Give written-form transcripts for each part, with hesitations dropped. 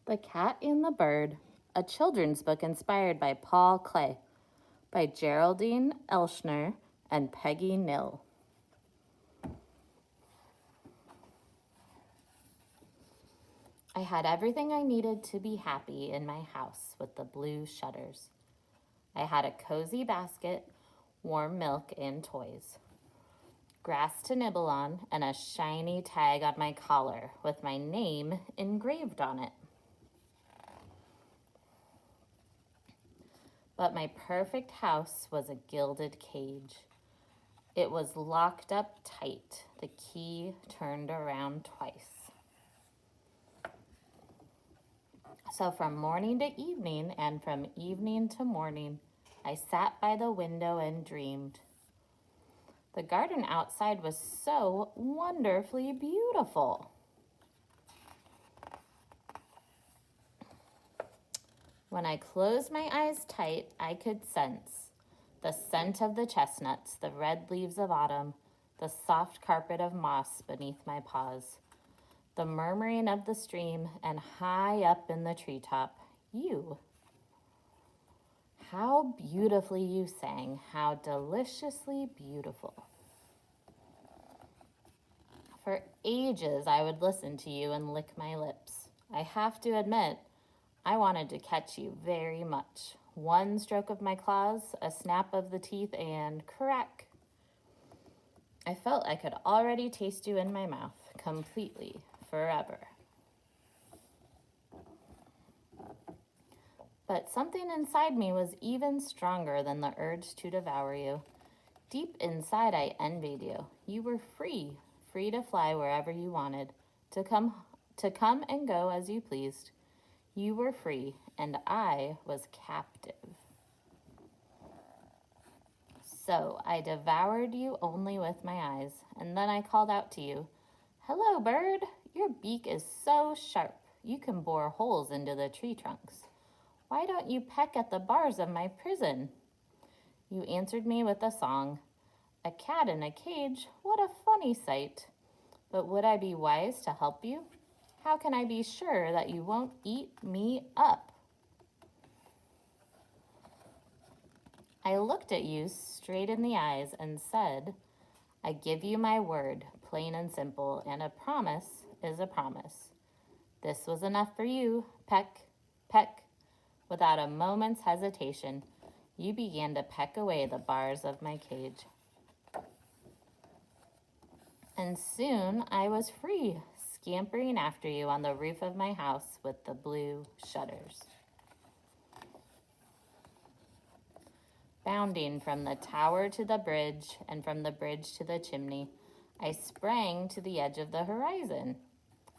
The Cat and the Bird, a children's book inspired by Paul Klee, by Geraldine Elshner and Peggy Nill. I had everything I needed to be happy in my house with the blue shutters. I had a cozy basket, warm milk, and toys. Grass to nibble on, and a shiny tag on my collar with my name engraved on it. But my perfect house was a gilded cage. It was locked up tight, the key turned around twice. So from morning to evening and from evening to morning, I sat by the window and dreamed. The garden outside was so wonderfully beautiful. When I closed my eyes tight, I could sense the scent of the chestnuts, the red leaves of autumn, the soft carpet of moss beneath my paws, the murmuring of the stream, and high up in the treetop, you. How beautifully you sang, how deliciously beautiful. For ages, I would listen to you and lick my lips. I have to admit, I wanted to catch you very much. One stroke of my claws, a snap of the teeth, and crack. I felt I could already taste you in my mouth, completely, forever. But something inside me was even stronger than the urge to devour you. Deep inside, I envied you. You were free, free to fly wherever you wanted, to come and go as you pleased. You were free, and I was captive. So I devoured you only with my eyes, and then I called out to you, "Hello, bird! Your beak is so sharp, you can bore holes into the tree trunks. Why don't you peck at the bars of my prison?" You answered me with a song. A cat in a cage, what a funny sight. But would I be wise to help you? How can I be sure that you won't eat me up? I looked at you straight in the eyes and said, I give you my word, plain and simple, and a promise is a promise. This was enough for you, peck, peck. Without a moment's hesitation, you began to peck away the bars of my cage. And soon I was free, scampering after you on the roof of my house with the blue shutters. Bounding from the tower to the bridge and from the bridge to the chimney, I sprang to the edge of the horizon,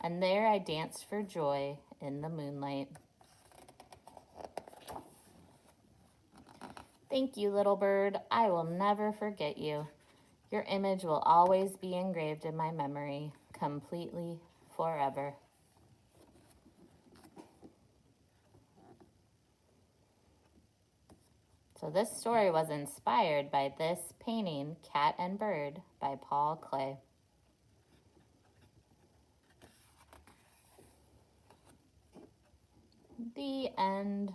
and there I danced for joy in the moonlight. Thank you, little bird. I will never forget you. Your image will always be engraved in my memory, completely, forever. So this story was inspired by this painting, Cat and Bird, by Paul Klee. The end.